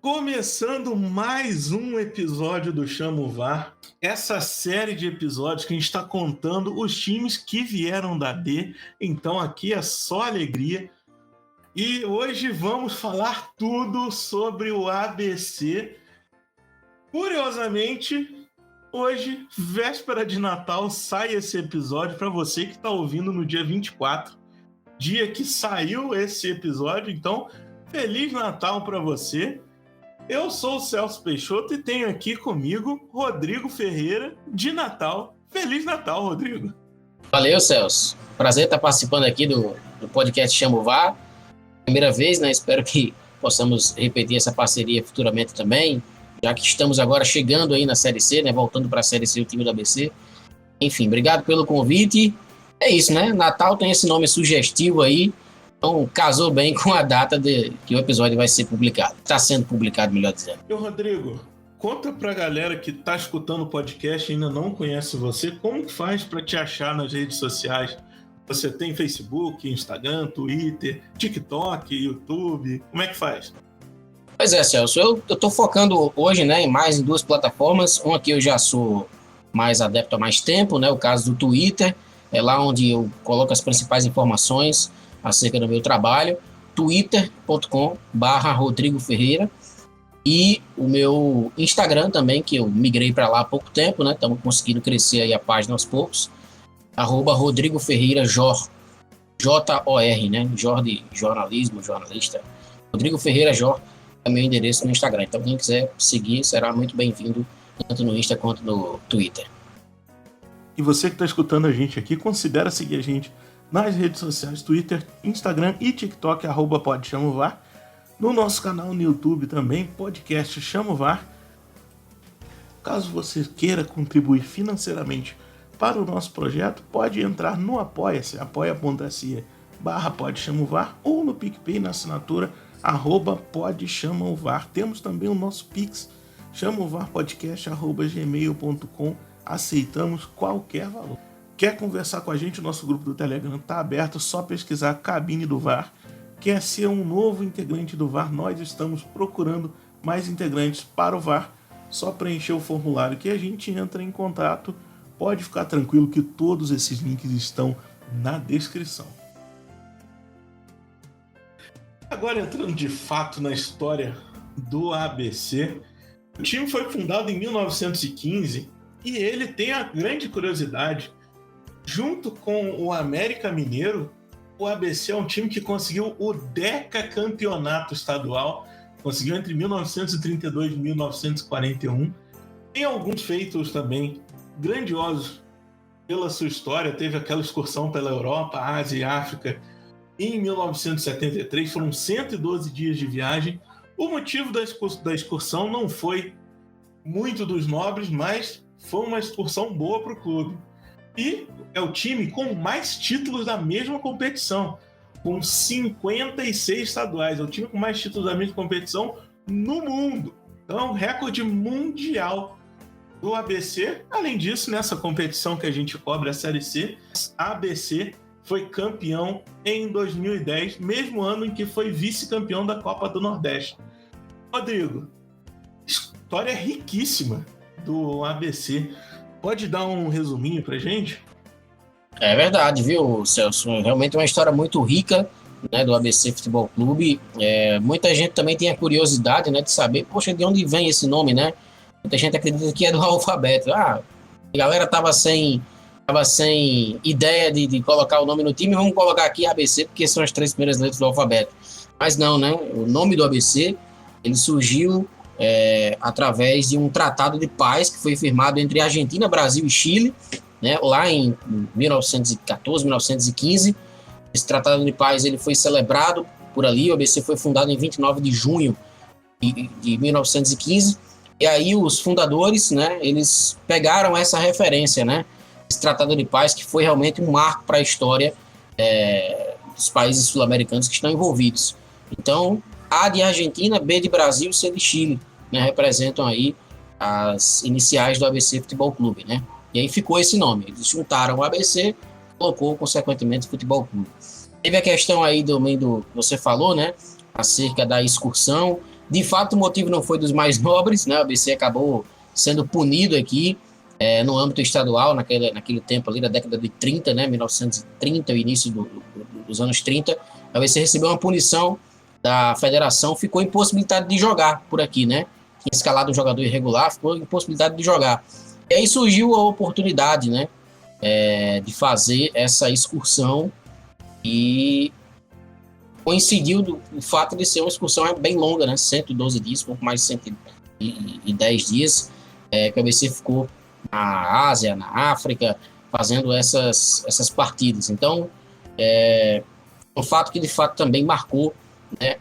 Começando mais um episódio do Chama o VAR, essa série de episódios que a gente está contando os times que vieram da D, então aqui é só alegria. E hoje vamos falar tudo sobre o ABC. Curiosamente, hoje, véspera de Natal, sai esse episódio para você que está ouvindo no dia 24, dia que saiu esse episódio, então Feliz Natal para você. Eu sou o Celso Peixoto e tenho aqui comigo Rodrigo Ferreira, de Natal. Feliz Natal, Rodrigo. Valeu, Celso. Prazer estar participando aqui do podcast Chama o VAR. Primeira vez, né? Espero que possamos repetir essa parceria futuramente também, já que estamos agora chegando aí na Série C, né? Voltando para a Série C, o time do ABC. Enfim, obrigado pelo convite. É isso, né? Natal tem esse nome sugestivo aí. Então, casou bem com a data que o episódio vai ser publicado. Está sendo publicado, melhor dizendo. E Rodrigo, conta pra galera que tá escutando o podcast e ainda não conhece você, como que faz para te achar nas redes sociais? Você tem Facebook, Instagram, Twitter, TikTok, YouTube, como é que faz? Pois é, Celso, eu tô focando hoje, né, em duas plataformas. Uma que eu já sou mais adepto há mais tempo, né, o caso do Twitter, é lá onde eu coloco as principais informações acerca do meu trabalho, twitter.com/Rodrigo Ferreira, e o meu Instagram também, que eu migrei para lá há pouco tempo, né? Estamos conseguindo crescer aí a página aos poucos, @Rodrigo Ferreira Jor, J-O-R, né? Jor de jornalismo, jornalista. Rodrigo Ferreira Jor é meu endereço no Instagram. Então, quem quiser seguir será muito bem-vindo, tanto no Insta quanto no Twitter. E você que está escutando a gente aqui, considera seguir a gente nas redes sociais, Twitter, Instagram e TikTok, @PodChamoVar. No nosso canal no YouTube também, podcast Chama o VAR. Caso você queira contribuir financeiramente para o nosso projeto, pode entrar no Apoia-se, apoia.se/PodChamoVar, ou no PicPay na assinatura @PodChamoVar. Temos também o nosso Pix, chamovarpodcast@gmail.com. Aceitamos qualquer valor. Quer conversar com a gente? O nosso grupo do Telegram está aberto, só pesquisar Cabine do VAR. Quer ser um novo integrante do VAR? Nós estamos procurando mais integrantes para o VAR. Só preencher o formulário que a gente entra em contato. Pode ficar tranquilo que todos esses links estão na descrição. Agora entrando de fato na história do ABC. O time foi fundado em 1915 e ele tem a grande curiosidade. Junto com o América Mineiro, o ABC é um time que conseguiu o decacampeonato estadual, conseguiu entre 1932 e 1941. Tem alguns feitos também grandiosos pela sua história. Teve aquela excursão pela Europa, Ásia e África em 1973, foram 112 dias de viagem. O motivo da excursão não foi muito dos nobres, mas foi uma excursão boa para o clube. E é o time com mais títulos da mesma competição, com 56 estaduais. É o time com mais títulos da mesma competição no mundo. Então é um recorde mundial do ABC. Além disso, nessa competição que a gente cobre, a Série C, a ABC foi campeão em 2010, mesmo ano em que foi vice-campeão da Copa do Nordeste. Rodrigo, história riquíssima do ABC. Pode dar um resuminho pra gente? É verdade, viu, Celso? Realmente é uma história muito rica, né, do ABC Futebol Clube. Muita gente também tem a curiosidade, né, de saber, poxa, de onde vem esse nome, né? Muita gente acredita que é do alfabeto. A galera tava sem ideia de colocar o nome no time, vamos colocar aqui ABC, porque são as 3 primeiras letras do alfabeto. Mas não, né? O nome do ABC, ele surgiu através de um tratado de paz que foi firmado entre Argentina, Brasil e Chile, né, lá em 1914, 1915. Esse tratado de paz ele foi celebrado por ali. O ABC foi fundado em 29 de junho de 1915. E aí os fundadores, né, eles pegaram essa referência, né, esse tratado de paz, que foi realmente um marco para a história dos países sul-americanos que estão envolvidos. Então, A de Argentina, B de Brasil, C de Chile, né, representam aí as iniciais do ABC Futebol Clube, né? E aí ficou esse nome. Eles juntaram o ABC, colocou consequentemente o Futebol Clube. Teve a questão aí do que você falou, né, acerca da excursão. De fato, o motivo não foi dos mais nobres, né? O ABC acabou sendo punido aqui no âmbito estadual, naquele tempo ali da década de 30, né? 1930, o início dos anos 30. O ABC recebeu uma punição da federação, ficou impossibilitado de jogar por aqui, né? Tinha escalado um jogador irregular, ficou impossibilitado de jogar. E aí surgiu a oportunidade, né? De fazer essa excursão e coincidiu o fato de ser uma excursão bem longa, né? 112 dias, pouco mais de 110 dias, que o ABC ficou na Ásia, na África, fazendo essas partidas. Então, um fato que de fato também marcou, né,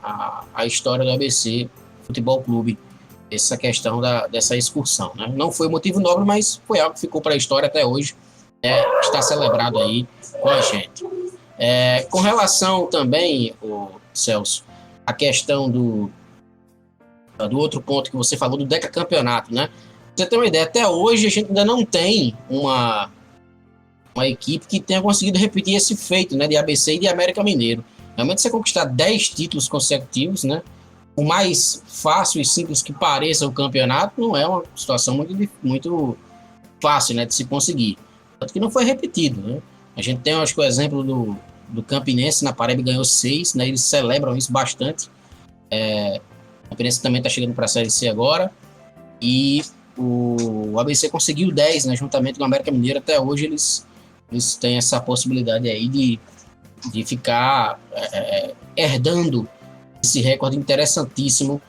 a história do ABC Futebol Clube, essa questão dessa excursão, né? Não foi motivo nobre, mas foi algo que ficou para a história até hoje, está celebrado aí com a gente. Com relação também, Celso, a questão do outro ponto que você falou, do decacampeonato, né? Pra você ter uma ideia, até hoje a gente ainda não tem uma equipe que tenha conseguido repetir esse feito, né, de ABC e de América Mineiro. Realmente você conquistar 10 títulos consecutivos, né? O mais fácil e simples que pareça o campeonato, não é uma situação muito fácil, né, de se conseguir. Tanto que não foi repetido, né? A gente tem, acho que o exemplo do Campinense, na Paraíba ganhou 6, né? Eles celebram isso bastante. O Campinense também está chegando para a Série C agora. E o ABC conseguiu 10, né? Juntamente com o América Mineiro. Até hoje eles têm essa possibilidade aí de ficar herdando esse recorde interessantíssimo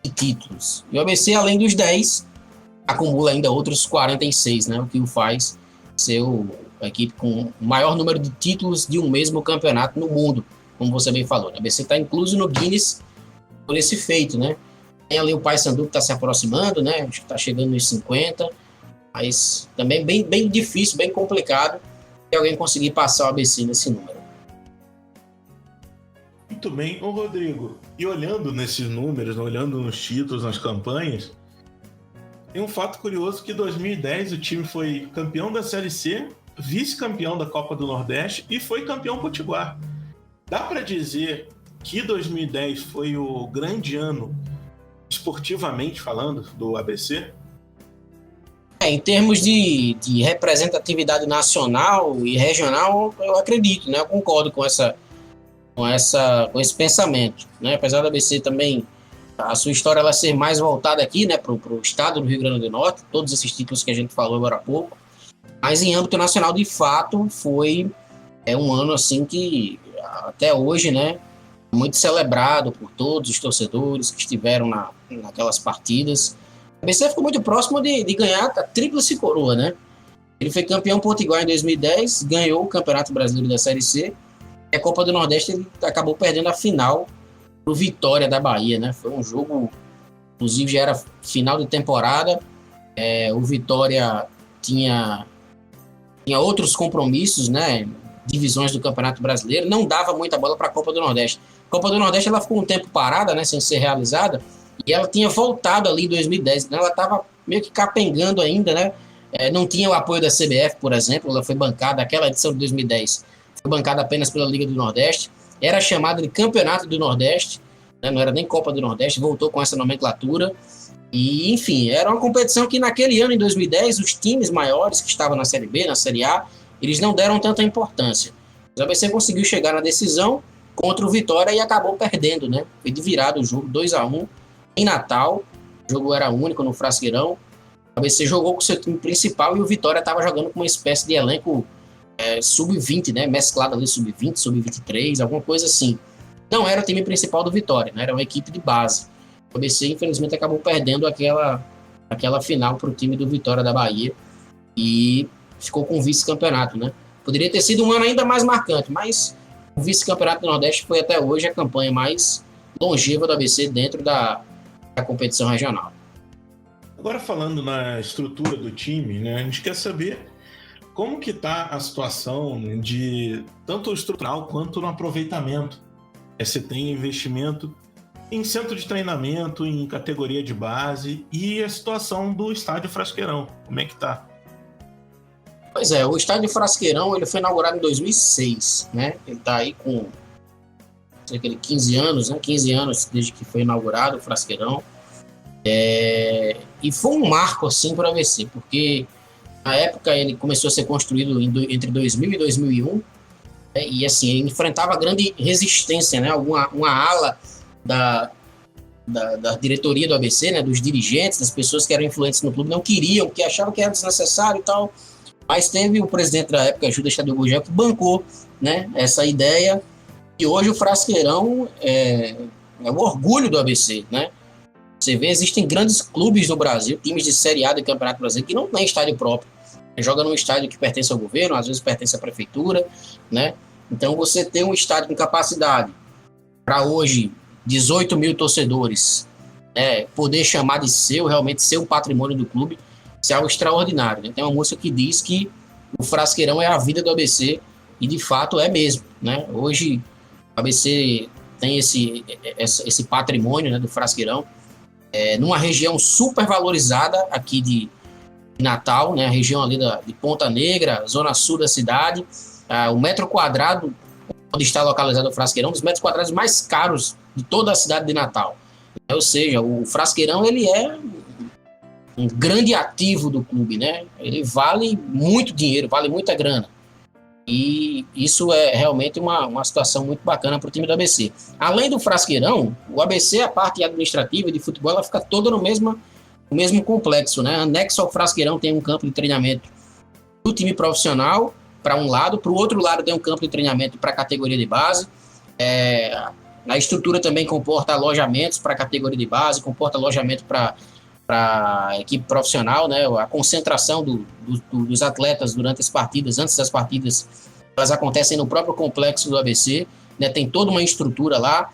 de títulos. E o ABC, além dos 10, acumula ainda outros 46, né? O que o faz ser a equipe com o maior número de títulos de um mesmo campeonato no mundo, como você bem falou. O ABC está incluso no Guinness por esse feito, né? Tem ali o Paysandu que está se aproximando, né? Acho que está chegando nos 50, mas também bem difícil, bem complicado de alguém conseguir passar o ABC nesse número. Muito bem. Ô, Rodrigo, e olhando nesses números, olhando nos títulos, nas campanhas, tem um fato curioso que em 2010 o time foi campeão da Série C, vice-campeão da Copa do Nordeste e foi campeão potiguar. Dá para dizer que 2010 foi o grande ano, esportivamente falando, do ABC? Em termos de representatividade nacional e regional, eu acredito, né? Eu concordo com esse pensamento, né? Apesar do ABC também, a sua história ela ser mais voltada aqui, né, para o estado do Rio Grande do Norte, todos esses títulos que a gente falou agora há pouco, mas em âmbito nacional, de fato, foi um ano assim que até hoje, né, muito celebrado por todos os torcedores que estiveram naquelas partidas. O ABC ficou muito próximo de ganhar a tríplice coroa, né? Ele foi campeão potiguar em 2010, ganhou o Campeonato Brasileiro da Série C, e a Copa do Nordeste ele acabou perdendo a final pro Vitória da Bahia, né? Foi um jogo, inclusive já era final de temporada, o Vitória tinha outros compromissos, né? Divisões do Campeonato Brasileiro, não dava muita bola para a Copa do Nordeste. A Copa do Nordeste ela ficou um tempo parada, né? Sem ser realizada, e ela tinha voltado ali em 2010, então ela estava meio que capengando ainda, né? Não tinha o apoio da CBF, por exemplo, ela foi bancada, aquela edição de 2010 foi bancada apenas pela Liga do Nordeste, era chamado de Campeonato do Nordeste, né? Não era nem Copa do Nordeste, voltou com essa nomenclatura, e enfim, era uma competição que naquele ano, em 2010, os times maiores que estavam na Série B, na Série A, eles não deram tanta importância. O ABC conseguiu chegar na decisão contra o Vitória e acabou perdendo, né? Foi de virada o jogo, 2-1, em Natal, o jogo era único no Frasqueirão, o ABC jogou com o seu time principal e o Vitória estava jogando com uma espécie de elenco sub-20, né? Mesclado ali, sub-20, sub-23, alguma coisa assim. Não era o time principal do Vitória, né? Era uma equipe de base. O ABC, infelizmente, acabou perdendo aquela final para o time do Vitória da Bahia e ficou com o vice-campeonato, né? Poderia ter sido um ano ainda mais marcante, mas o vice-campeonato do Nordeste foi até hoje a campanha mais longeva do ABC dentro da competição regional. Agora falando na estrutura do time, né, a gente quer saber como que está a situação de tanto estrutural quanto no aproveitamento. Se tem investimento em centro de treinamento, em categoria de base e a situação do estádio Frasqueirão, como é que está? Pois é, o estádio Frasqueirão ele foi inaugurado em 2006, né? Ele está aí com cerca de 15 anos, né? 15 anos desde que foi inaugurado o Frasqueirão. E foi um marco, assim, para o ABC, porque na época ele começou a ser construído entre 2000 e 2001, né? E, assim, ele enfrentava grande resistência, né? Uma ala da diretoria do ABC, né? Dos dirigentes, das pessoas que eram influentes no clube, não queriam, porque achavam que era desnecessário e tal. Mas teve o presidente da época, Judas Tadeu Gurgel, que bancou, né, essa ideia. E hoje o Frasqueirão é o orgulho do ABC, né? Você vê, existem grandes clubes no Brasil, times de Série A do Campeonato Brasileiro, que não tem estádio próprio. Joga num estádio que pertence ao governo, às vezes pertence à prefeitura, né? Então você tem um estádio com capacidade para hoje 18 mil torcedores, né, poder chamar de seu, realmente ser um patrimônio do clube, isso é algo extraordinário, né? Tem uma música que diz que o Frasqueirão é a vida do ABC, e de fato é mesmo, né? Hoje o ABC tem esse patrimônio, né, do Frasqueirão, numa região super valorizada aqui de Natal, né, a região ali de Ponta Negra, zona sul da cidade. O metro quadrado onde está localizado o Frasqueirão, um dos metros quadrados mais caros de toda a cidade de Natal. Ou seja, o Frasqueirão ele é um grande ativo do clube, né? Ele vale muito dinheiro, vale muita grana. E isso é realmente uma situação muito bacana para o time do ABC. Além do Frasqueirão, o ABC, a parte administrativa e de futebol, ela fica toda no mesmo complexo, né? Anexo ao Frasqueirão tem um campo de treinamento do time profissional, para um lado, para o outro lado tem um campo de treinamento para a categoria de base. A estrutura também comporta alojamentos para a categoria de base, comporta alojamento para a equipe profissional, né? A concentração dos atletas durante as partidas, antes das partidas, elas acontecem no próprio complexo do ABC, né? Tem toda uma estrutura lá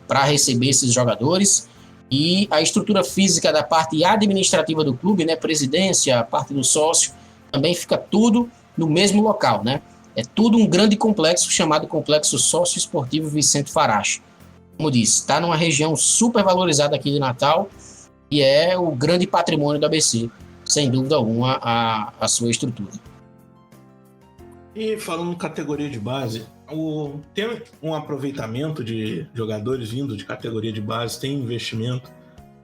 para receber esses jogadores, e a estrutura física da parte administrativa do clube, né? Presidência, a parte do sócio, também fica tudo no mesmo local, né? É tudo um grande complexo chamado Complexo Sócio-Esportivo Vicente Farache. Como disse, está numa região super valorizada aqui de Natal, e é o grande patrimônio do ABC, sem dúvida alguma, a sua estrutura. E falando categoria de base, tem um aproveitamento de jogadores vindo de categoria de base, tem investimento.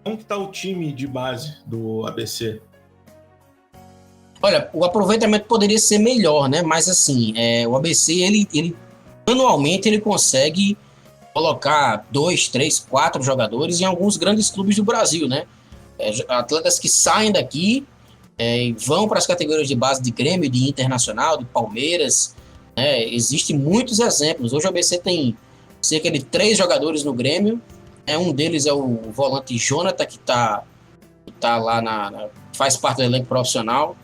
Como que está o time de base do ABC? Olha, o aproveitamento poderia ser melhor, né? Mas assim, o ABC, ele anualmente ele consegue colocar 2, 3, 4 jogadores em alguns grandes clubes do Brasil, né? Atletas que saem daqui e vão para as categorias de base de Grêmio, de Internacional, de Palmeiras, né? Existem muitos exemplos. Hoje o ABC tem cerca de 3 jogadores no Grêmio. Um deles é o volante Jonathan, que tá lá faz parte do elenco profissional.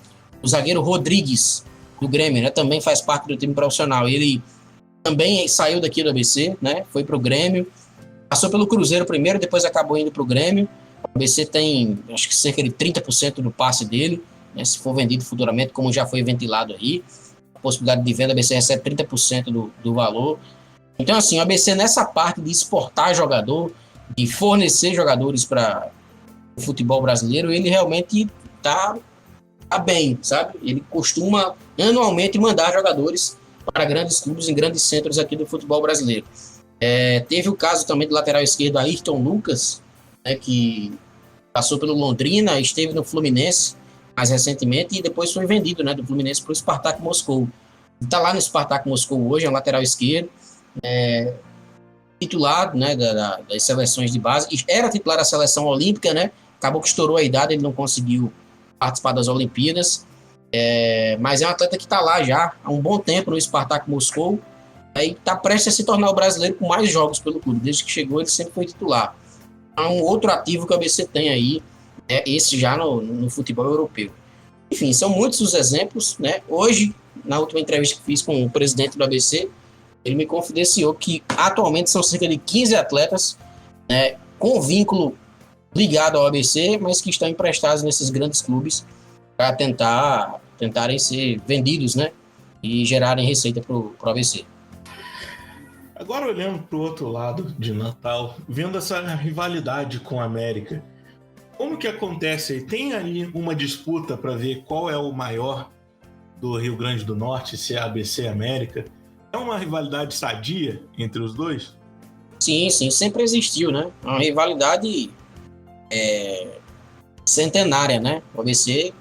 O zagueiro Rodrigues, do Grêmio, né, também faz parte do time profissional. Ele também saiu daqui do ABC, né, foi para o Grêmio, passou pelo Cruzeiro primeiro, depois acabou indo para o Grêmio. O ABC tem, acho que cerca de 30% do passe dele, né, se for vendido futuramente, como já foi ventilado aí. A possibilidade de venda, o ABC recebe 30% do valor. Então, assim, o ABC nessa parte de exportar jogador, de fornecer jogadores para o futebol brasileiro, ele realmente está bem, sabe? Ele costuma anualmente mandar jogadores para grandes clubes em grandes centros aqui do futebol brasileiro. Teve o caso também do lateral esquerdo Ayrton Lucas, né, que passou pelo Londrina, esteve no Fluminense mais recentemente e depois foi vendido, né, do Fluminense para o Spartak Moscou. Está lá no Spartak Moscou hoje, é um lateral esquerdo, titular, né, das seleções de base, era titular da seleção olímpica, né? Acabou que estourou a idade, ele não conseguiu participar das Olimpíadas, mas é um atleta que está lá já há um bom tempo no Spartak Moscou, e está prestes a se tornar o brasileiro com mais jogos pelo clube. Desde que chegou, ele sempre foi titular. É um outro ativo que o ABC tem aí, esse já no futebol europeu. Enfim, são muitos os exemplos, né? Hoje, na última entrevista que fiz com o presidente do ABC, ele me confidenciou que atualmente são cerca de 15 atletas, né, com vínculo ligado ao ABC, mas que estão emprestados nesses grandes clubes para tentarem ser vendidos, né, e gerarem receita para o ABC. Agora olhando para o outro lado de Natal, vendo essa rivalidade com a América, como que acontece aí? Tem ali uma disputa para ver qual é o maior do Rio Grande do Norte, se é ABC América? É uma rivalidade sadia entre os dois? Sim, sim, sempre existiu, né? Uma rivalidade centenária, né? O ABC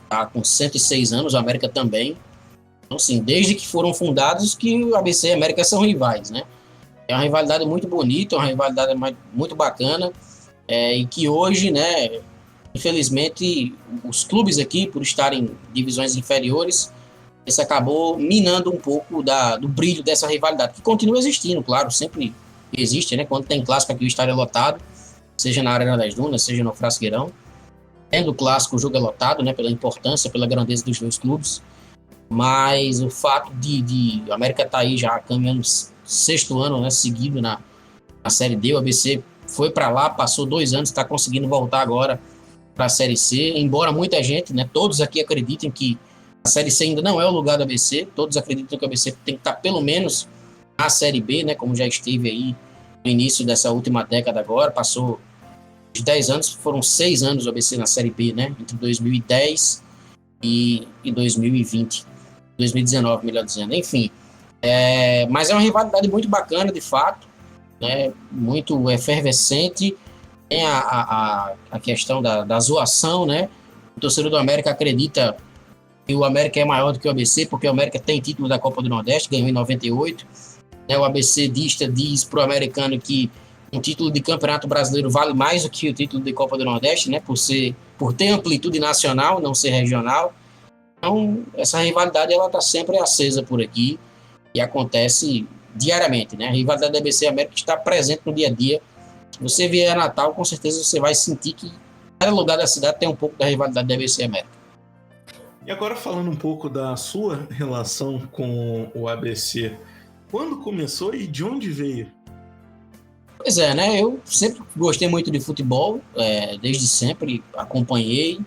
está com 106 anos, o América também. Então, assim, desde que foram fundados que o ABC e a América são rivais, né? É uma rivalidade muito bonita, uma rivalidade muito bacana, e que hoje, né, infelizmente, os clubes aqui, por estarem em divisões inferiores, isso acabou minando um pouco do brilho dessa rivalidade, que continua existindo, claro, sempre existe, né? Quando tem clássico aqui, o estádio é lotado, seja na Arena das Dunas, seja no Frasqueirão. Tendo clássico, o jogo é lotado, né? Pela importância, pela grandeza dos dois clubes. Mas o fato de a América estar aí já caminhando 6º ano, né, seguido na Série D, o ABC foi para lá, passou 2 anos, está conseguindo voltar agora para a Série C, embora muita gente, né, todos aqui acreditem que a Série C ainda não é o lugar do ABC, todos acreditam que o ABC tem que estar pelo menos na Série B, né, como já esteve aí no início dessa última década agora, passou de 10 anos, foram 6 anos o ABC na Série B, né, entre 2010 e 2020. 2019, melhor dizendo, enfim. Mas é uma rivalidade muito bacana, de fato, né? Muito efervescente. Tem a questão da zoação, né? O torcedor do América acredita que o América é maior do que o ABC, porque o América tem título da Copa do Nordeste, ganhou em 98. Né? O ABCdista diz para o americano que um título de Campeonato Brasileiro vale mais do que o título de Copa do Nordeste, né? Por ter amplitude nacional, não ser regional. Então, essa rivalidade ela está sempre acesa por aqui e acontece diariamente, né? A rivalidade da ABC e América está presente no dia a dia. Se você vier a Natal, com certeza você vai sentir que cada lugar da cidade tem um pouco da rivalidade da ABC e América. E agora falando um pouco da sua relação com o ABC, quando começou e de onde veio? Pois é, né? Eu sempre gostei muito de futebol, desde sempre acompanhei.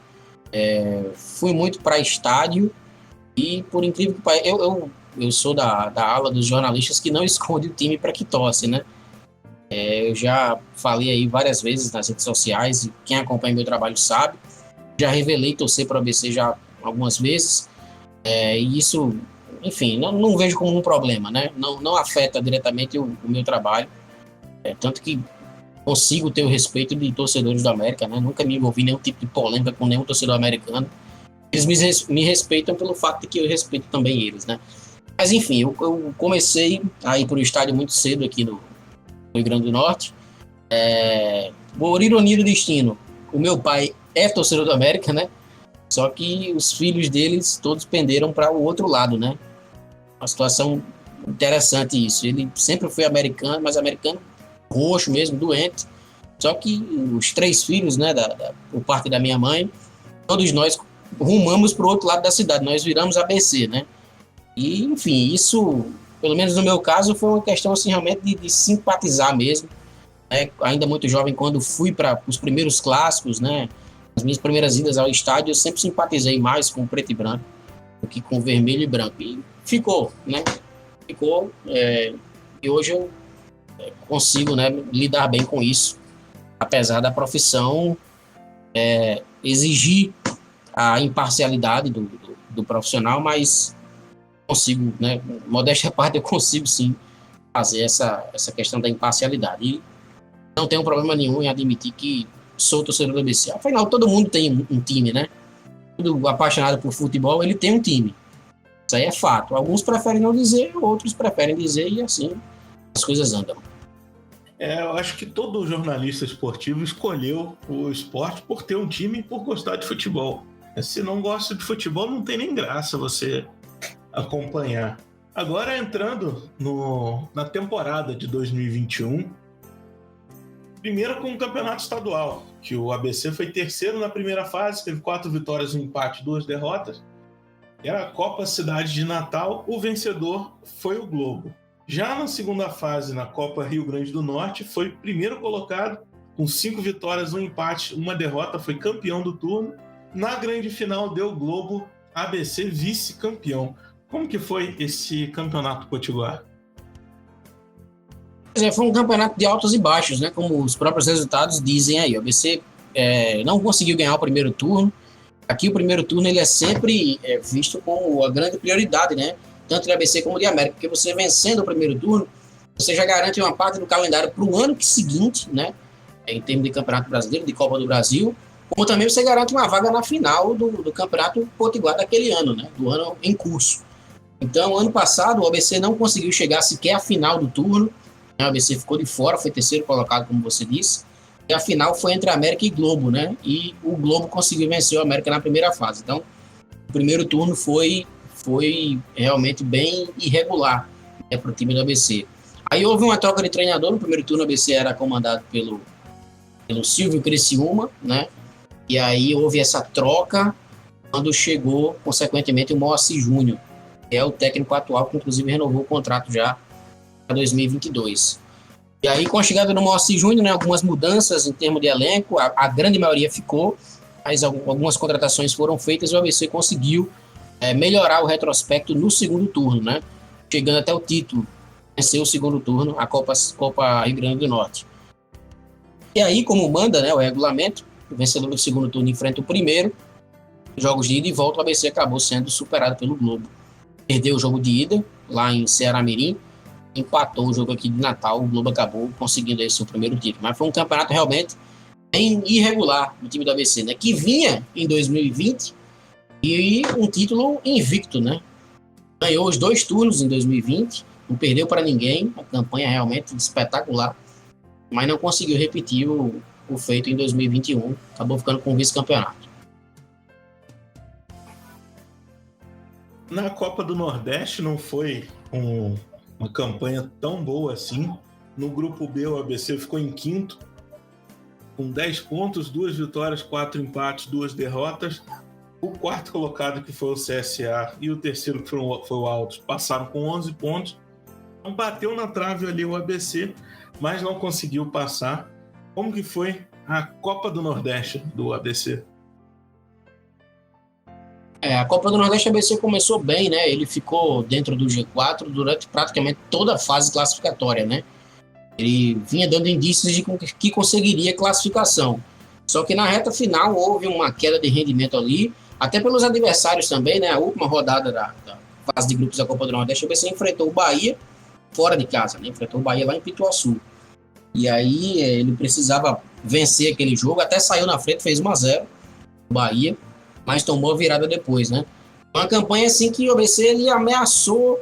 Fui muito para estádio e, por incrível que pareça, eu sou da ala dos jornalistas que não esconde o time para que torce, né? Eu já falei aí várias vezes nas redes sociais, e quem acompanha meu trabalho sabe, já revelei torcer para o ABC já algumas vezes, e isso, enfim, não vejo como um problema, né? Não afeta diretamente o meu trabalho, tanto que consigo ter o respeito de torcedores do América, né? Nunca me envolvi em nenhum tipo de polêmica com nenhum torcedor americano. Eles me respeitam pelo fato de que eu respeito também eles, né? Mas enfim, eu comecei a ir para o estádio muito cedo aqui no Rio Grande do Norte. Por ironia do destino, o meu pai é torcedor do América, né? Só que os filhos deles todos penderam para o outro lado, né? Uma situação interessante isso. Ele sempre foi americano, mas americano roxo mesmo, doente. Só que os 3 filhos, né, por parte da minha mãe, todos nós rumamos para o outro lado da cidade, nós viramos ABC, né? E, enfim, isso, pelo menos no meu caso, foi uma questão, assim, realmente de simpatizar mesmo, né? Ainda muito jovem, quando fui para os primeiros clássicos, né, as minhas primeiras idas ao estádio, eu sempre simpatizei mais com preto e branco do que com vermelho e branco. E ficou, né? Ficou, e hoje eu consigo, né, lidar bem com isso, apesar da profissão exigir a imparcialidade do profissional, mas consigo, né, modéstia à parte, eu consigo sim fazer essa questão da imparcialidade. E não tenho problema nenhum em admitir que sou torcedor do ABC. Afinal, todo mundo tem um time, né? Todo apaixonado por futebol, ele tem um time. Isso aí é fato. Alguns preferem não dizer, outros preferem dizer, e assim as coisas andam. Eu acho que todo jornalista esportivo escolheu o esporte por ter um time e por gostar de futebol. Se não gosta de futebol, não tem nem graça você acompanhar. Agora entrando na temporada de 2021, primeiro com o campeonato estadual, que o ABC foi terceiro na primeira fase, teve 4 vitórias, um empate, 2 derrotas. Era a Copa Cidade de Natal, o vencedor foi o Globo. Já na segunda fase, na Copa Rio Grande do Norte, foi primeiro colocado, com 5 vitórias, um empate, uma derrota, foi campeão do turno. Na grande final deu Globo, ABC vice-campeão. Como que foi esse campeonato potiguar? Foi um campeonato de altos e baixos, né? Como os próprios resultados dizem aí. O ABC não conseguiu ganhar o primeiro turno. Aqui o primeiro turno ele é sempre visto como a grande prioridade, né? tanto de ABC como de América, porque você vencendo o primeiro turno, você já garante uma parte do calendário para o ano seguinte, né? Em termos de Campeonato Brasileiro, de Copa do Brasil, como também você garante uma vaga na final do Campeonato Potiguar daquele ano, né? Do ano em curso. Então, ano passado, o ABC não conseguiu chegar sequer à final do turno, né? O ABC ficou de fora, foi terceiro colocado, como você disse, e a final foi entre América e Globo, né? E o Globo conseguiu vencer o América na primeira fase. Então, o primeiro turno foi realmente bem irregular, né, para o time do ABC. Aí houve uma troca de treinador. No primeiro turno, o ABC era comandado pelo Silvio Criciúma, né? E aí houve essa troca quando chegou, consequentemente, o Moacir Júnior, que é o técnico atual, que inclusive renovou o contrato já para 2022. E aí, com a chegada do Moacir Júnior, né, algumas mudanças em termos de elenco, a grande maioria ficou, mas algumas contratações foram feitas e o ABC conseguiu melhorar o retrospecto no segundo turno, né? Chegando até o título, venceu o segundo turno, a Copa Rio Grande do Norte. E aí, como manda, né, o regulamento, o vencedor do segundo turno enfrenta o primeiro, jogos de ida e volta, o ABC acabou sendo superado pelo Globo. Perdeu o jogo de ida, lá em Ceará-Mirim, empatou o jogo aqui de Natal, o Globo acabou conseguindo esse seu primeiro título. Mas foi um campeonato realmente bem irregular do time do ABC, né, que vinha em 2020 e um título invicto, né? Ganhou os 2 turnos em 2020, não perdeu para ninguém, a campanha realmente espetacular, mas não conseguiu repetir o feito em 2021, acabou ficando com o vice-campeonato. Na Copa do Nordeste não foi uma campanha tão boa assim. No grupo B, o ABC ficou em quinto, com 10 pontos, 2 vitórias, 4 empates, 2 derrotas. O quarto colocado, que foi o CSA, e o terceiro, que foi o Altos, passaram com 11 pontos. Então, bateu na trave ali o ABC, mas não conseguiu passar. Como que foi a Copa do Nordeste do ABC? A Copa do Nordeste, o ABC começou bem, né? Ele ficou dentro do G4 durante praticamente toda a fase classificatória, né? Ele vinha dando indícios de que conseguiria classificação. Só que na reta final houve uma queda de rendimento ali, até pelos adversários também, né? A última rodada da fase de grupos da Copa do Nordeste, o ABC enfrentou o Bahia fora de casa, né? Enfrentou o Bahia lá em Pituaçu. E aí ele precisava vencer aquele jogo, até saiu na frente, fez 1-0 o Bahia, mas tomou a virada depois, né? Uma campanha assim que o ABC ele ameaçou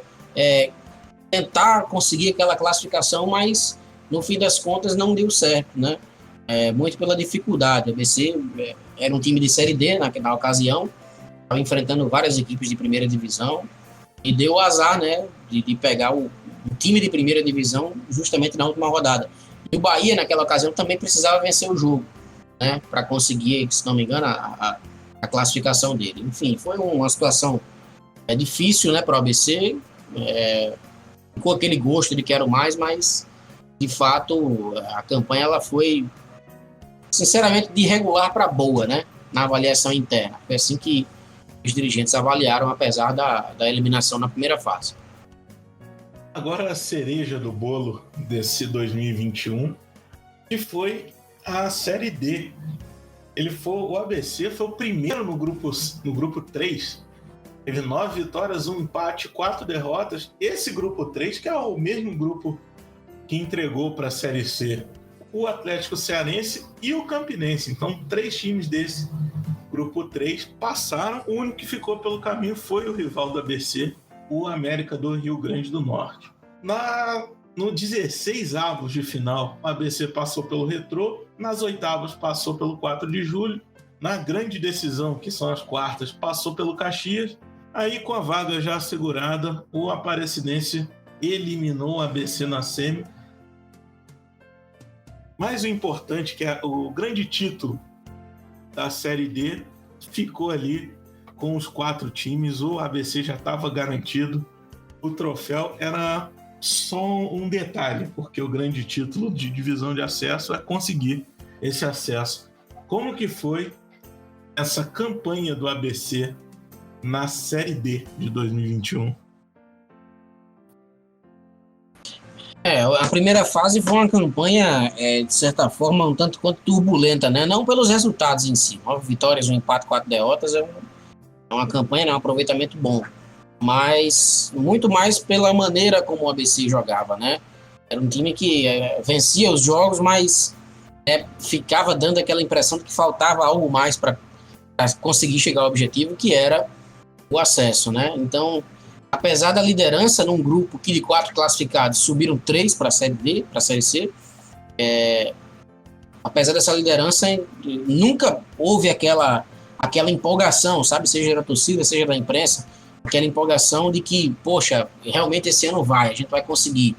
tentar conseguir aquela classificação, mas no fim das contas não deu certo, né? Muito pela dificuldade. O ABC era um time de Série D na ocasião, estava enfrentando várias equipes de primeira divisão e deu o azar, né, de pegar o time de primeira divisão justamente na última rodada. E o Bahia, naquela ocasião, também precisava vencer o jogo, né, para conseguir, se não me engano, a classificação dele. Enfim, foi uma situação difícil, né, para o ABC. Ficou aquele gosto de quero mais, mas de fato a campanha ela foi sinceramente de regular para boa, né, na avaliação interna. Foi assim que os dirigentes avaliaram, apesar da eliminação na primeira fase. Agora a cereja do bolo desse 2021, que foi a Série D. O ABC foi o primeiro no grupo 3. Teve 9 vitórias, 1 empate, 4 derrotas. Esse grupo 3, que é o mesmo grupo que entregou para a Série C o Atlético Cearense e o Campinense. Então, 3 times desse grupo 3 passaram. O único que ficou pelo caminho foi o rival do ABC, o América do Rio Grande do Norte. No 16avos de final, o ABC passou pelo Retrô. Nas oitavas, passou pelo 4 de julho. Na grande decisão, que são as quartas, passou pelo Caxias. Aí, com a vaga já assegurada, o Aparecidense eliminou o ABC na semi. Mas o importante, que é o grande título da Série D, ficou ali com os 4 times. O ABC já estava garantido. O troféu era só um detalhe, porque o grande título de divisão de acesso é conseguir esse acesso. Como que foi essa campanha do ABC na Série D de 2021? A primeira fase foi uma campanha, de certa forma, um tanto quanto turbulenta, né? Não pelos resultados em si. 9 vitórias, 1 empate, 4 derrotas é uma campanha, né? Um aproveitamento bom. mas muito mais pela maneira como o ABC jogava, né? Era um time que vencia os jogos, mas ficava dando aquela impressão de que faltava algo mais para conseguir chegar ao objetivo, que era o acesso, né? Então, apesar da liderança num grupo que de 4 classificados subiram 3 para a Série D, para a Série C, apesar dessa liderança, nunca houve aquela empolgação, sabe? Seja da torcida, seja da imprensa, aquela empolgação de que, poxa, realmente esse ano a gente vai conseguir.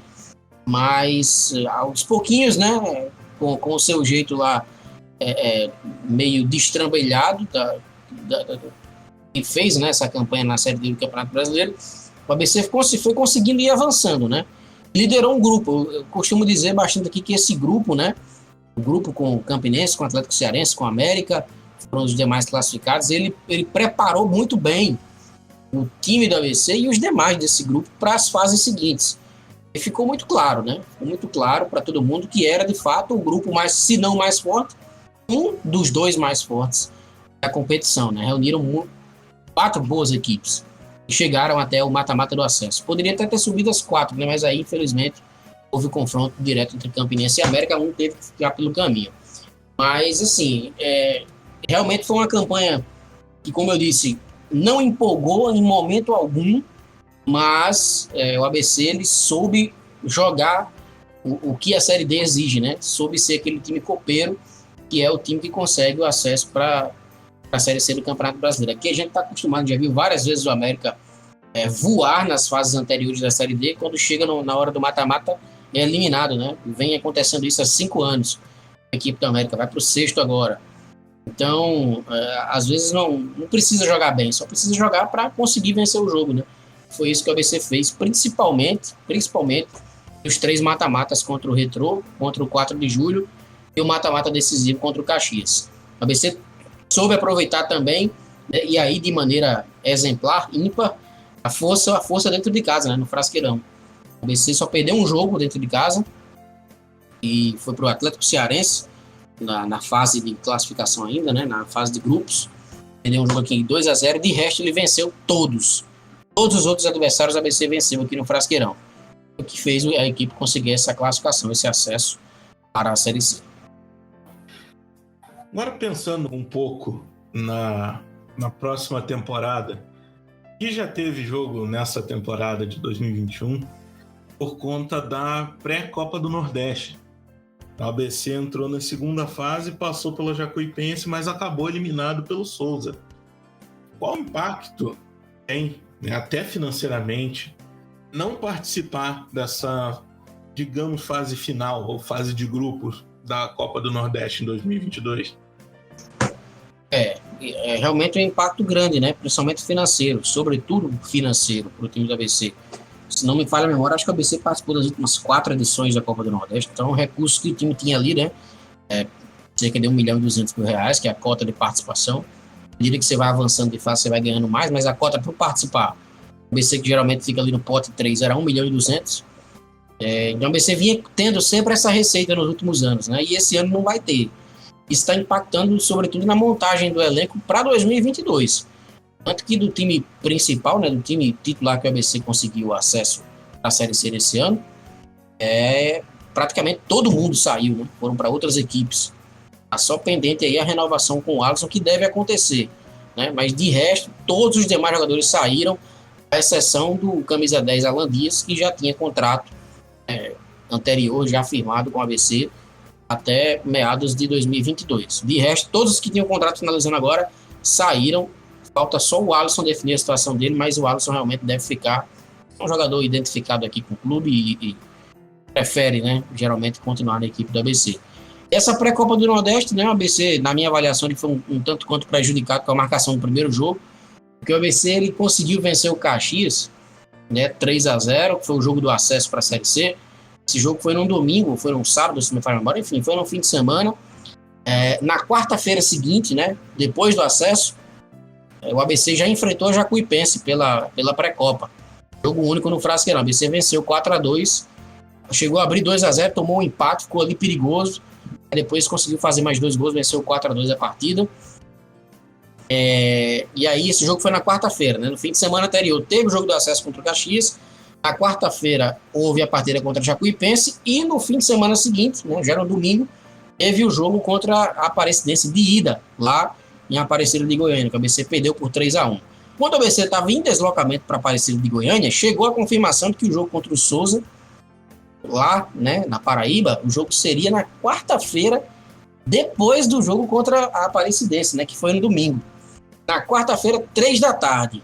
Mas, aos pouquinhos, né? Com o seu jeito lá meio destrambelhado que fez, né, essa campanha na Série D do Campeonato Brasileiro, o ABC foi conseguindo ir avançando, né? Liderou um grupo. Eu costumo dizer bastante aqui que esse grupo, né? O grupo com o Campinense, com o Atlético Cearense, com o América, foram os demais classificados. Ele preparou muito bem o time do ABC e os demais desse grupo para as fases seguintes. E ficou muito claro, né? Ficou muito claro para todo mundo que era, de fato, o grupo mais, se não mais forte, um dos 2 mais fortes da competição, né? Reuniram 4 boas equipes e chegaram até o mata-mata do acesso. Poderia até ter subido as 4, né? Mas aí, infelizmente, houve confronto direto entre Campinense e América, um teve que ficar pelo caminho. Mas, assim, realmente foi uma campanha que, como eu disse, não empolgou em momento algum, mas o ABC ele soube jogar o que a Série D exige, né? Soube ser aquele time copeiro, que é o time que consegue o acesso para a Série C do Campeonato Brasileiro. Aqui a gente está acostumado, já viu várias vezes o América voar nas fases anteriores da Série D, quando chega na hora do mata-mata é eliminado, né? Vem acontecendo isso há 5 anos. A equipe do América vai para o 6º agora. Então, às vezes não precisa jogar bem, só precisa jogar para conseguir vencer o jogo, né? Foi isso que o ABC fez, principalmente os 3 mata-matas contra o Retrô, contra o 4 de julho e o mata-mata decisivo contra o Caxias. O ABC soube aproveitar também, né, e aí de maneira exemplar, ímpar, a força dentro de casa, né, no Frasqueirão. O ABC só perdeu um jogo dentro de casa e foi para o Atlético Cearense, na fase de classificação ainda, né, na fase de grupos. Perdeu um jogo aqui 2-0, de resto ele venceu todos. Todos os outros adversários, a ABC venceu aqui no Frasqueirão. O que fez a equipe conseguir essa classificação, esse acesso para a Série C. Agora pensando um pouco na próxima temporada, que já teve jogo nessa temporada de 2021 por conta da pré-Copa do Nordeste. O ABC entrou na segunda fase, passou pela Jacuipense, mas acabou eliminado pelo Souza. Qual impacto tem, né, até financeiramente, não participar dessa, digamos, fase final ou fase de grupos da Copa do Nordeste em 2022? É realmente um impacto grande, né? Principalmente financeiro, sobretudo financeiro, para o time do ABC. Se não me falha a memória, acho que o ABC participou das últimas 4 edições da Copa do Nordeste, então o recurso que o time tinha ali, né? Cerca de R$ 1.200.000, que é a cota de participação. À medida que você vai avançando de fase, você vai ganhando mais, mas a cota para participar, o ABC que geralmente fica ali no pote 3 era 1.200.000. Então o ABC vinha tendo sempre essa receita nos últimos anos, né? E esse ano não vai ter. Isso está impactando, sobretudo, na montagem do elenco para 2022. Tanto que do time principal, né, do time titular que o ABC conseguiu acesso à Série C nesse ano, praticamente todo mundo saiu, né? Foram para outras equipes. Está só pendente aí a renovação com o Alisson, que deve acontecer, né? Mas de resto, todos os demais jogadores saíram, à exceção do camisa 10 Alan Dias, que já tinha contrato anterior, já firmado com o ABC, até meados de 2022. De resto, todos os que tinham contrato finalizando agora saíram. Falta só o Alisson definir a situação dele, mas o Alisson realmente deve ficar um jogador identificado aqui com o clube e prefere, né, geralmente continuar na equipe do ABC. Essa pré-Copa do Nordeste, né, o ABC, na minha avaliação, ele foi um tanto quanto prejudicado com a marcação do primeiro jogo, porque o ABC ele conseguiu vencer o Caxias, né, 3-0, que foi o jogo do acesso para a Série C. Esse jogo foi num domingo, foi num sábado, se me fala memória, enfim, foi no fim de semana. Na quarta-feira seguinte, né, depois do acesso, o ABC já enfrentou a Jacuipense pela pré-copa. Jogo único no Frasqueirão. O ABC venceu 4-2, chegou a abrir 2-0, tomou um empate, ficou ali perigoso. Depois conseguiu fazer mais 2 gols, venceu 4-2 a partida. E aí esse jogo foi na quarta-feira, né? No fim de semana anterior teve o jogo do acesso contra o Caxias, na quarta-feira houve a partida contra o Jacuipense e no fim de semana seguinte, né, já no domingo, teve o jogo contra a Aparecidense de ida, lá em Aparecida de Goiânia, que o ABC perdeu por 3-1. Quando o ABC estava em deslocamento para Aparecida de Goiânia, chegou a confirmação de que o jogo contra o Souza, lá, né, na Paraíba, o jogo seria na quarta-feira, depois do jogo contra a Aparecidense, né, que foi no domingo. Na quarta-feira, 3 da tarde,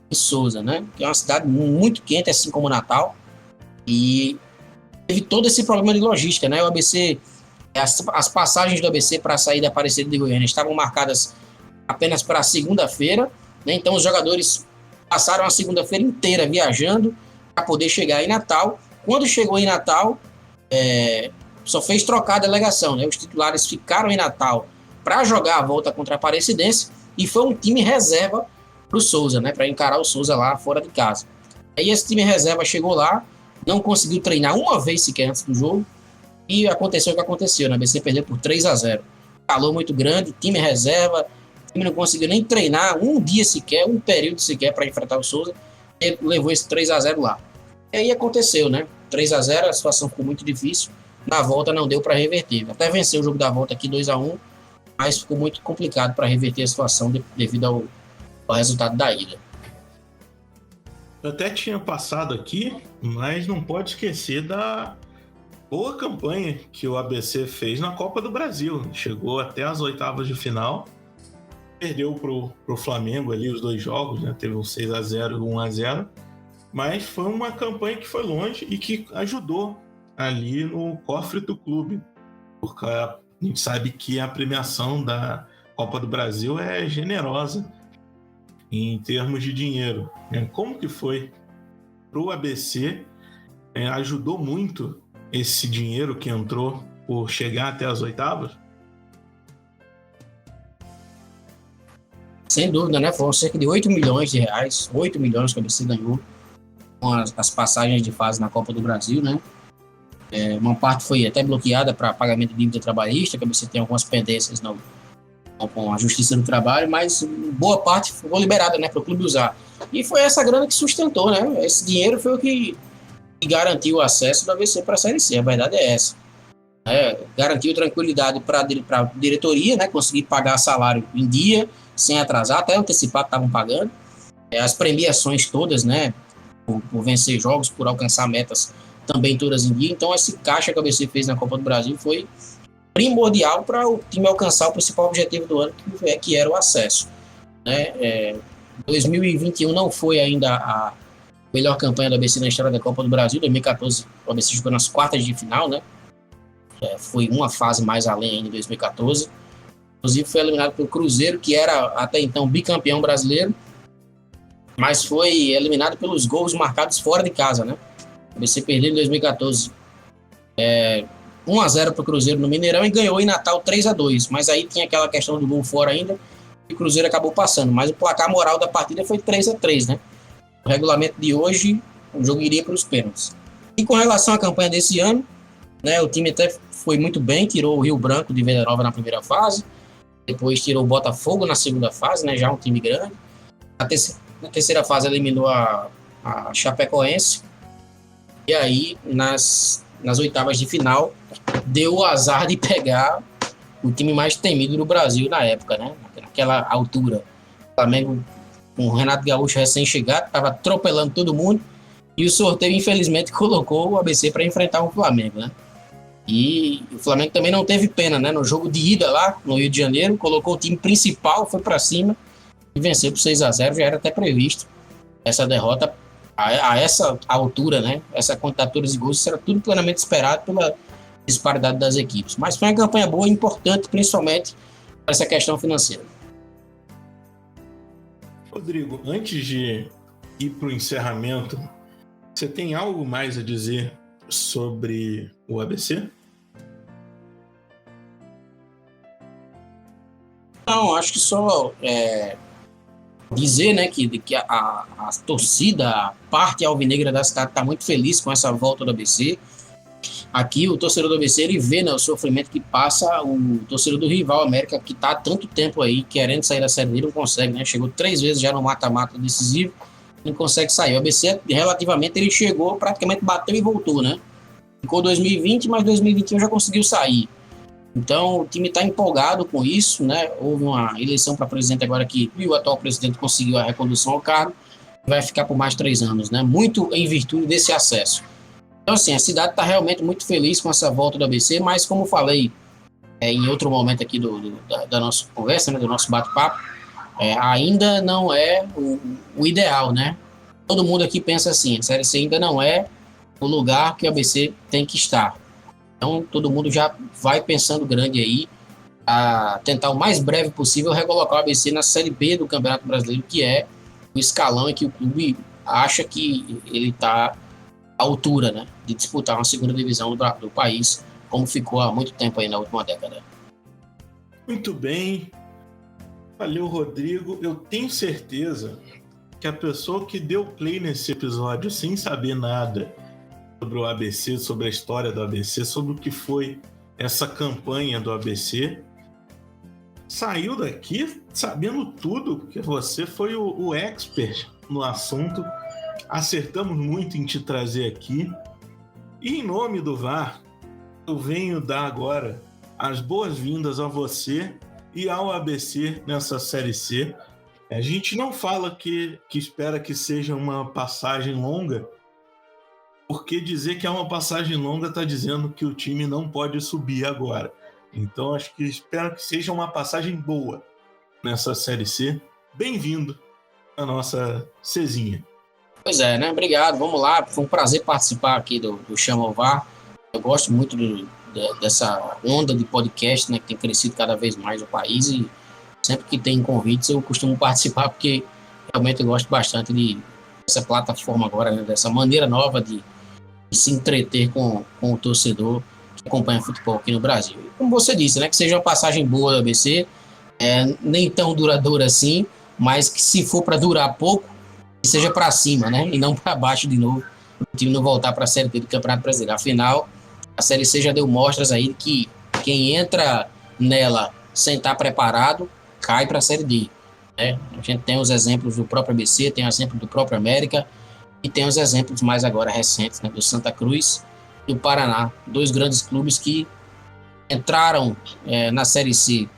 em Souza, né, que é uma cidade muito quente, assim como Natal, e teve todo esse problema de logística, né, o ABC, as passagens do ABC para sair da Aparecida de Goiânia estavam marcadas apenas para a segunda-feira, né, então os jogadores passaram a segunda-feira inteira viajando para poder chegar em Natal. Quando chegou em Natal, só fez trocar a delegação, né? Os titulares ficaram em Natal para jogar a volta contra a Aparecidense e foi um time reserva para o Souza, né? Para encarar o Souza lá fora de casa. Aí esse time reserva chegou lá, não conseguiu treinar uma vez sequer antes do jogo e aconteceu o que aconteceu, né? A ABC perdeu por 3-0. Calor muito grande, time reserva, o time não conseguiu nem treinar um dia sequer, um período sequer para enfrentar o Souza e levou esse 3-0 lá. E aí aconteceu, né? 3-0, a situação ficou muito difícil. Na volta não deu para reverter. Até venceu o jogo da volta aqui 2-1, mas ficou muito complicado para reverter a situação devido ao resultado da ida. Eu até tinha passado aqui, mas não pode esquecer da boa campanha que o ABC fez na Copa do Brasil. Chegou até as oitavas de final, perdeu pro Flamengo ali os 2 jogos, né? Teve um 6-0 e um 1-0, mas foi uma campanha que foi longe e que ajudou ali no cofre do clube, porque a gente sabe que a premiação da Copa do Brasil é generosa em termos de dinheiro. Como que foi para o ABC? Ajudou muito esse dinheiro que entrou por chegar até as oitavas? Sem dúvida, né? Foram cerca de 8 milhões de reais, 8 milhões que o ABC ganhou com as passagens de fase na Copa do Brasil, né? Uma parte foi até bloqueada para pagamento de dívida trabalhista, que você tem algumas pendências com a Justiça do Trabalho, mas boa parte ficou liberada, né, para o clube usar. E foi essa grana que sustentou, né? Esse dinheiro foi o que garantiu o acesso do ABC para a Série C, a verdade é essa. Garantiu tranquilidade para a diretoria, né, conseguir pagar salário em dia, sem atrasar, até antecipado estavam pagando. As premiações todas, né, por vencer jogos, por alcançar metas também todas em dia. Então esse caixa que a ABC fez na Copa do Brasil foi primordial para o time alcançar o principal objetivo do ano, que era o acesso, né? 2021 não foi ainda a melhor campanha do ABC na história da Copa do Brasil. 2014 o ABC jogou nas quartas de final, né? Foi uma fase mais além ainda em 2014. Inclusive foi eliminado pelo Cruzeiro, que era até então bicampeão brasileiro, mas foi eliminado pelos gols marcados fora de casa, né? O ABC perdeu em 2014 1-0 para o Cruzeiro no Mineirão e ganhou em Natal 3-2, mas aí tinha aquela questão do gol fora ainda e o Cruzeiro acabou passando, mas o placar moral da partida foi 3-3, né? O regulamento de hoje, o jogo iria para os pênaltis. E com relação à campanha desse ano, né, o time até foi muito bem, tirou o Rio Branco de Venda Nova na primeira fase, depois tirou o Botafogo na segunda fase, né, já um time grande. Na terceira fase eliminou a Chapecoense, e aí nas oitavas de final deu o azar de pegar o time mais temido do Brasil na época, né? Naquela altura. O Flamengo, com o Renato Gaúcho recém-chegado, estava atropelando todo mundo e o sorteio, infelizmente, colocou o ABC para enfrentar o Flamengo, né? E o Flamengo também não teve pena, né? No jogo de ida lá, no Rio de Janeiro, colocou o time principal, foi para cima e venceu por 6-0, já era até previsto essa derrota a essa altura, né? Essa quantidade de gols, isso era tudo plenamente esperado pela disparidade das equipes. Mas foi uma campanha boa e importante, principalmente para essa questão financeira. Rodrigo, antes de ir para o encerramento, você tem algo mais a dizer sobre o ABC? Não, acho que só dizer, né, que a torcida, a parte alvinegra da cidade está muito feliz com essa volta do ABC. aqui o torcedor do ABC, ele vê, né, o sofrimento que passa o torcedor do rival América, que está há tanto tempo aí querendo sair da Série D, não consegue, né? Chegou 3 vezes já no mata-mata decisivo, não consegue sair. O ABC, relativamente, ele chegou, praticamente bateu e voltou, né? Ficou 2020, mas 2021 já conseguiu sair. Então, o time está empolgado com isso, né? Houve uma eleição para presidente agora que o atual presidente conseguiu a recondução ao cargo, vai ficar por mais 3 anos, né? Muito em virtude desse acesso. Então, assim, a cidade está realmente muito feliz com essa volta do ABC, mas como falei em outro momento aqui da nossa conversa, né, do nosso bate-papo, ainda não é o ideal, né? Todo mundo aqui pensa assim, a Série C ainda não é o lugar que o ABC tem que estar. Então, todo mundo já vai pensando grande aí, a tentar o mais breve possível recolocar o ABC na Série B do Campeonato Brasileiro, que é o escalão em que o clube acha que ele está à altura, né, de disputar uma segunda divisão do país, como ficou há muito tempo aí na última década. Muito bem. Valeu, Rodrigo. Eu tenho certeza que a pessoa que deu play nesse episódio sem saber nada sobre o ABC, sobre a história do ABC, sobre o que foi essa campanha do ABC, saiu daqui sabendo tudo, porque você foi o expert no assunto. Acertamos muito em te trazer aqui. E em nome do VAR, eu venho dar agora as boas-vindas a você e ao ABC nessa Série C. A gente não fala que espera que seja uma passagem longa, porque dizer que é uma passagem longa está dizendo que o time não pode subir agora. Então, acho que espero que seja uma passagem boa nessa Série C. Bem-vindo à nossa Czinha. Pois é, né? Obrigado, vamos lá. Foi um prazer participar aqui do Chama o VAR. Eu gosto muito dessa onda de podcast, né, que tem crescido cada vez mais no país, e sempre que tem convites eu costumo participar, porque realmente eu gosto bastante dessa plataforma agora, né, dessa maneira nova de se entreter com o torcedor que acompanha futebol aqui no Brasil. E como você disse, né, que seja uma passagem boa do ABC, nem tão duradoura assim, mas que se for para durar pouco, que seja para cima, né, e não para baixo de novo, o time não voltar para a Série B do Campeonato Brasileiro. Afinal, a Série C já deu mostras aí de que quem entra nela sem estar preparado cai para a Série D, né? A gente tem os exemplos do próprio ABC, tem o exemplo do próprio América e tem os exemplos mais agora recentes, né, do Santa Cruz e do Paraná, 2 grandes clubes que entraram na Série C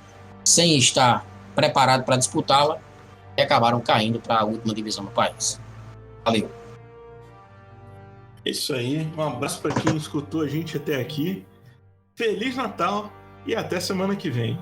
sem estar preparado para disputá-la e acabaram caindo para a última divisão do país. Valeu! É isso aí, um abraço para quem escutou a gente até aqui. Feliz Natal e até semana que vem.